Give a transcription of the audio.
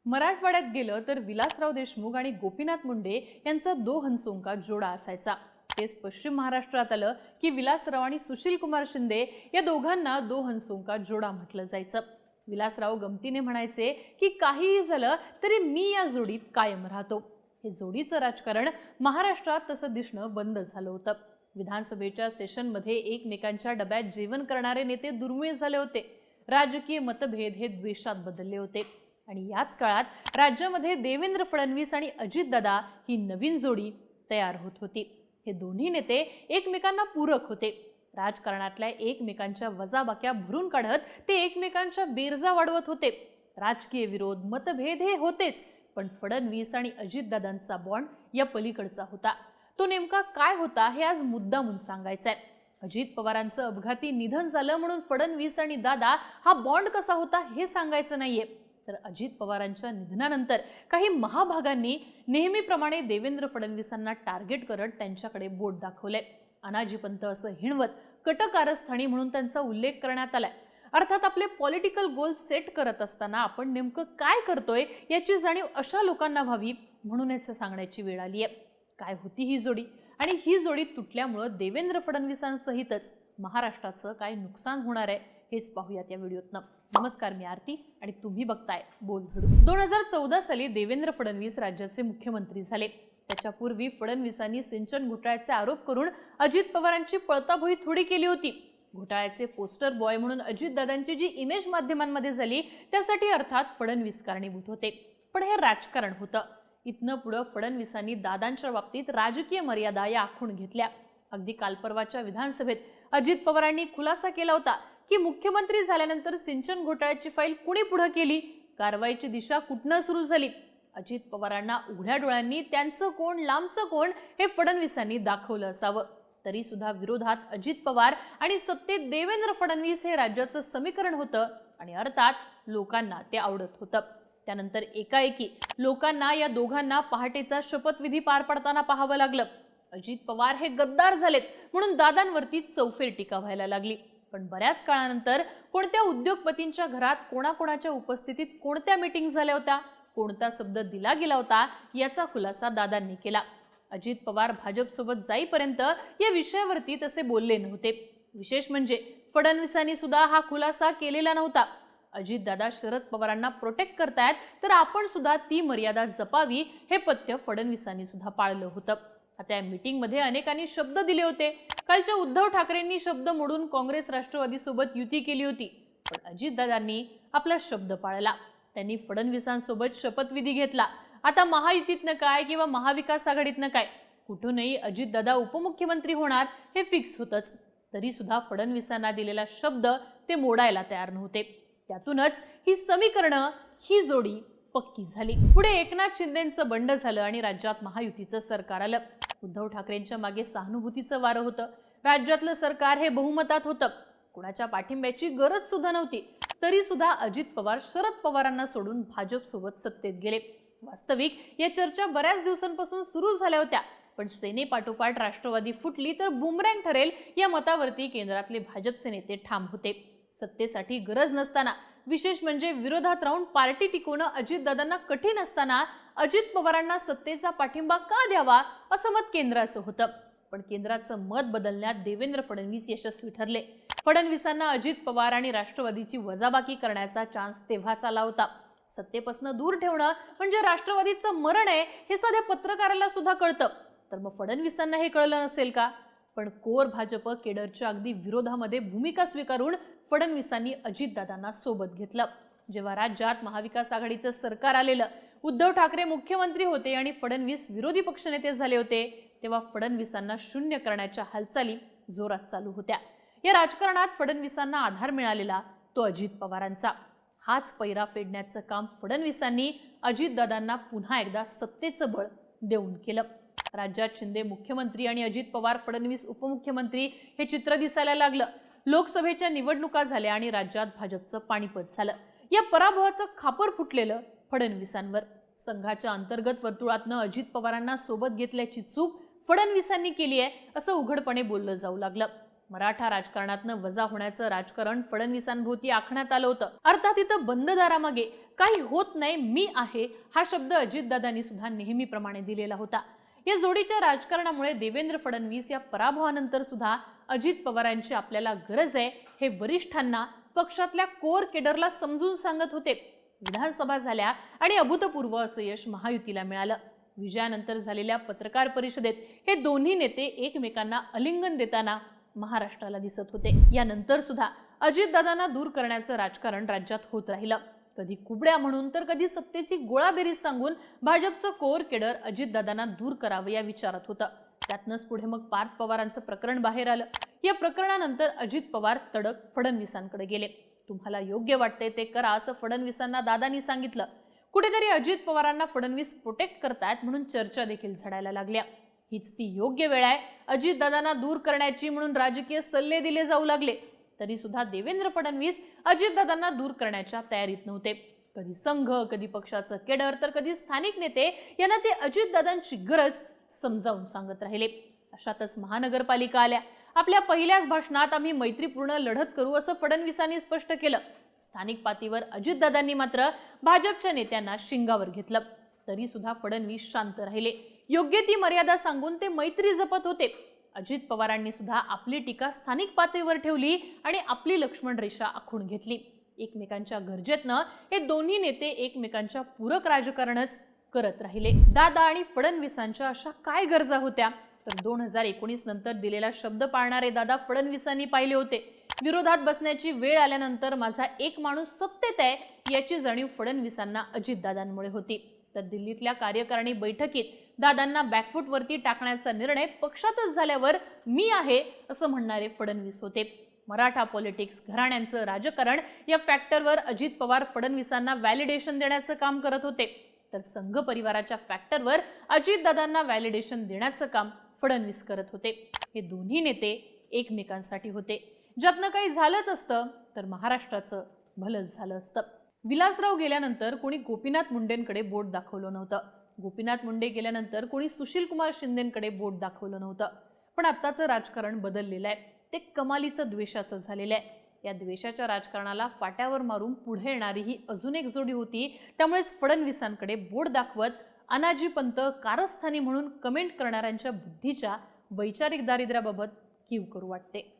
मराठवाड्यात गेलं तर विलासराव देशमुख आणि गोपीनाथ मुंडे यांचा दो हंसों जोडा असायचा। तेच पश्चिम महाराष्ट्रात आलं की विलासराव आणि सुशील कुमार शिंदे या दोघांना दो हंसों जोडा म्हटलं जायचं। विलासराव गमतीने म्हणायचे की काहीही झालं तरी मी या जोडीत कायम राहतो। हे जोडीचं राजकारण महाराष्ट्रात तसं दिसणं बंद झालं होतं। विधानसभेच्या सेशनमध्ये एकमेकांच्या डब्यात जेवण करणारे नेते दुर्मिळ झाले होते। राजकीय मतभेद हे द्वेषात बदलले होते आणि याच काळात राज्यामध्ये देवेंद्र फडणवीस आणि अजितदादा ही नवीन जोडी तयार होत होती। हे दोन्ही नेते एकमेकांना पूरक होते। राजकारणातल्या एकमेकांच्या वजाबाक्या भरून काढत ते एकमेकांच्या बेरजा वाढवत होते। राजकीय विरोध मतभेद हे होतेच, पण फडणवीस आणि अजितदादांचा बॉन्ड या पलीकडचा होता। तो नेमका काय होता हे आज मुद्दामून सांगायचंय। अजित पवारांचं अपघाती निधन झालं म्हणून फडणवीस आणि दादा हा बॉन्ड कसा होता हे सांगायचं नाहीये, तर अजित पवारांच्या निधनानंतर काही महाभागांनी नेहमीप्रमाणे देवेंद्र फडणवीसांना टार्गेट करत त्यांच्याकडे बोट दाखवले। अनाजीपंत असं हिणवत कटकारस्थानी म्हणून त्यांचा उल्लेख करण्यात आलाय। अर्थात आपले पॉलिटिकल गोल सेट करत असताना आपण नेमकं काय करतोय याची जाणीव अशा लोकांना व्हावी म्हणून याचं सांगण्याची वेळ आली आहे। काय होती ही जोडी आणि ही जोडी तुटल्यामुळे देवेंद्र फडणवीसांसहितच महाराष्ट्राचं काय नुकसान होणार आहे हेच पाहूयात या व्हिडिओतनं। नमस्कार, मी आरती आणि तुम्ही बघताय बोल व्हिडिओ। 2014 साली देवेंद्र फडणवीस राज्याचे मुख्यमंत्री झाले। त्याच्यापूर्वी फडणवीसांनी सिंचन घोटाळ्याचे आरोप करून अजित पवारांची पळताभुई थोडी केली होती। घोटाळ्याचे पोस्टर बॉय म्हणून अजितदादांची जी इमेज माध्यमांमध्ये झाली त्यासाठी अर्थात फडणवीस कारणीभूत होते, पण हे राजकारण होतं। इथनं पुढे फडणवीसांनी दादांच्या बाबतीत राजकीय मर्यादा या आखून घेतल्या। अगदी कालपर्वाच्या विधानसभेत अजित पवारांनी खुलासा केला होता की मुख्यमंत्री झाल्यानंतर सिंचन घोटाळ्याची फाईल कुणी पुढे केली, कारवाईची दिशा कुठनं सुरू झाली। अजित पवारांना उघड्या डोळ्यांनी त्यांचं कोण लांबचं कोण हे फडणवीसांनी दाखवलं असावं। तरी सुद्धा विरोधात अजित पवार आणि सत्तेत देवेंद्र फडणवीस हे राज्याचं समीकरण होतं आणि अर्थात लोकांना ते आवडत होतं। त्यानंतर एकाएकी लोकांना या दोघांना पहाटेचा शपथविधी पार पडताना पाहावं लागलं। अजित पवार हे गद्दार झालेत म्हणून दादांवरती चौफेर टीका व्हायला लागली। पण बऱ्याच काळानंतर कोणत्या उद्योगपतींच्या घरात कोणाकोणाच्या उपस्थितीत कोणत्या मीटिंग झाल्या होत्या, कोणता शब्द दिला गेला होता याचा खुलासा दादांनी केला। अजित पवार भाजपसोबत जाईपर्यंत या विषयावरती तसे बोलले नव्हते। विशेष म्हणजे फडणवीसांनी सुद्धा हा खुलासा केलेला नव्हता। अजितदादा शरद पवारांना प्रोटेक्ट करतायत तर आपण सुद्धा ती मर्यादा जपावी हे पथ्य फडणवीसांनी सुद्धा पाळलं होतं। आता या मीटिंग मध्ये अनेकांनी शब्द दिले होते। कालच्या उद्धव ठाकरेंनी शब्द मोडून काँग्रेस राष्ट्रवादी सोबत युती केली होती, पण अजितदादांनी आपला शब्द पाळला। त्यांनी फडणवीसांसोबत शपथविधी घेतला। आता महायुतीतनं काय किंवा महाविकास आघाडीतनं काय कुठूनही अजितदादा उपमुख्यमंत्री होणार हे फिक्स होतंच। तरी सुद्धा फडणवीसांना दिलेला शब्द ते मोडायला तयार नव्हते। त्यातूनच ही समीकरणं ही जोडी पक्की झाली। पुढे एकनाथ शिंदेंचं बंड झालं आणि राज्यात महायुतीचं सरकार आलं। उद्धव ठाकरेंच्या मागे सहानुभूतीचं वारं होतं। राज्यातलं सरकार हे बहुमतात होतं। कुणाच्या पाठिंब्याची गरज सुद्धा नव्हती। तरी सुद्धा अजित पवार शरद पवारांना सोडून भाजपसोबत सत्तेत गेले। वास्तविक या चर्चा बऱ्याच दिवसांपासून सुरू झाल्या होत्या, पण सेनेपाठोपाठ राष्ट्रवादी फुटली तर बुमरँग ठरेल या मतावरती केंद्रातले भाजपचे नेते ठाम होते। सत्तेसाठी गरज नसताना, विशेष म्हणजे विरोधात राहून पार्टी टिकवणं अजितदादांना कठीण असताना अजित पवारांना सत्तेचा पाठिंबा का द्यावा असं मत केंद्राचं होतं। पण केंद्राचं मत बदलण्यात देवेंद्र फडणवीस यशस्वी ठरले। फडणवीसांना अजित पवार आणि राष्ट्रवादीची वजाबाकी करण्याचा चान्स तेव्हाच आला होता। सत्तेपासून दूर ठेवणं म्हणजे राष्ट्रवादीचं मरण आहे हे साध्या पत्रकाराला सुद्धा कळतं, तर मग फडणवीसांना हे कळलं नसेल का? पण कोर भाजप केडरच्या अगदी विरोधामध्ये भूमिका स्वीकारून फडणवीसांनी अजितदादांना सोबत घेतलं। जेव्हा राज्यात महाविकास आघाडीचं सरकार आलेलं, उद्धव ठाकरे मुख्यमंत्री होते आणि फडणवीस विरोधी पक्षनेते झाले होते, तेव्हा फडणवीसांना शून्य करण्याच्या हालचाली जोरात चालू होत्या। या राजकारणात फडणवीसांना आधार मिळालेला तो अजित पवारांचा। हाच पैरा फेडण्याचं काम फडणवीसांनी अजितदादांना पुन्हा एकदा सत्तेचं बळ देऊन केलं। राज्यात शिंदे मुख्यमंत्री आणि अजित पवार फडणवीस उपमुख्यमंत्री हे चित्र दिसायला लागलं। लोकसभेच्या निवडणुका झाल्या आणि राज्यात भाजपचं पाणीपत झालं। या पराभवाचं खापर फुटलेलं फडणवीसांवर। संघाच्या अंतर्गत वर्तुळातनं अजित पवारांना सोबत घेतल्याची चूक फडणवीसांनी केली आहे असं उघडपणे बोललं जाऊ लागलं। मराठा राजकारणातनं वजा होण्याचं राजकारण फडणवीसांभोवती आखण्यात आलं होतं. अर्थात इथं बंद दारामागे काही होत नाही, मी आहे हा शब्द अजितदादांनी सुद्धा नेहमीप्रमाणे दिलेला होता. या जोडीच्या राजकारणामुळे देवेंद्र फडणवीस या पराभवानंतर सुद्धा अजित पवारांची आपल्याला गरज आहे हे वरिष्ठांना, पक्षातल्या कोर केडरला समजून सांगत होते. विधानसभा झाल्या आणि अभूतपूर्व असं यश महायुतीला मिळालं. विजयानंतर झालेल्या पत्रकार परिषदेत हे दोन्ही नेते एकमेकांना आलिंगन देताना महाराष्ट्राला दिसत होते. यानंतर सुद्धा अजितदादांना दूर करण्याचं राजकारण राज्यात होत राहिलं. कधी कुबड्या म्हणून तर कधी सत्तेची गोळाबेरीज सांगून भाजपचं कोर केडर अजितदादांना दूर करावं या विचारात होतं. त्यातनंच पुढे मग पार्थ पवारांचं प्रकरण बाहेर आलं. या प्रकरणानंतर अजित पवार तडक फडणवीसांकडे गेले. तुम्हाला योग्य वाटतंय ते करा असं फडणवीसांना दादांनी सांगितलं. कुठेतरी अजित पवारांना फडणवीस प्रोटेक्ट करतायत म्हणून चर्चा देखील झडायला लागल्या. हीच ती योग्य वेळ आहे अजितदादांना दूर करण्याची म्हणून राजकीय सल्ले दिले जाऊ लागले. तरी सुद्धा देवेंद्र फडणवीस अजितदादांना दूर करण्याच्या तयारीत नव्हते. कधी संघ, कधी पक्षाचं केडर, तर कधी स्थानिक नेते यांना ते अजितदादांची गरज समजावून सांगत राहिले. अशातच महानगरपालिका आल्या. आपल्या पहिल्याच भाषणात आम्ही मैत्रीपूर्ण लढत करू असं फडणवीसांनी स्पष्ट केलं. स्थानिक पातळीवर अजितदादांनी मात्र भाजपच्या नेत्यांना शिंगावर घेतलं. तरी सुद्धा फडणवीस शांत राहिले. योग्य ती मर्यादा सांगून ते मैत्री जपत होते. अजित पवारांनी सुद्धा आपली टीका स्थानिक पातळीवर ठेवली आणि आपली लक्ष्मण रेषा आखून घेतली. एकमेकांच्या गरजेतनं हे दोन्ही नेते एकमेकांच्या पूरक राजकारणच करत राहिले. दादा आणि फडणवीसांच्या अशा काय गरजा होत्या तर 2019 नंतर दिलेला शब्द पाळणारे दादा फडणवीसांनी पाहिले होते. विरोधात बसण्याची वेळ आल्यानंतर माझा एक माणूस सत्तेत आहे याची जाणीव फडणवीसांना अजितदादांमुळे होती. तर दिल्लीतल्या कार्यकारिणी बैठकीत दादांना बॅकफूटवरती टाकण्याचा निर्णय पक्षातच झाल्यावर मी आहे असं म्हणणारे फडणवीस होते. मराठा पॉलिटिक्स, घराण्यांचं राजकारण या फॅक्टरवर अजित पवार फडणवीसांना व्हॅलिडेशन देण्याचं काम करत होते. तर संघ परिवाराच्या फॅक्टरवर अजितदादांना व्हॅलिडेशन देण्याचं काम फडणवीस करत होते. हे दोन्ही नेते एकमेकांसाठी होते. ज्यातनं काही झालंच असतं तर महाराष्ट्राचं भलंच झालं असतं. विलासराव गेल्यानंतर कोणी गोपीनाथ मुंडेंकडे बोट दाखवलं नव्हतं. गोपीनाथ मुंडे गेल्यानंतर कोणी सुशीलकुमार शिंदेंकडे बोट दाखवलं नव्हतं. पण आत्ताचं राजकारण बदललेलं आहे. ते कमालीचं द्वेषाचं झालेलं आहे. या द्वेषाच्या राजकारणाला फाट्यावर मारून पुढे येणारी ही अजून एक जोडी होती. त्यामुळेच फडणवीसांकडे बोट दाखवत अनाजी पंत कारस्थानी म्हणून कमेंट करणाऱ्यांच्या बुद्धीच्या वैचारिक दारिद्र्याबाबत कीव करू वाटते.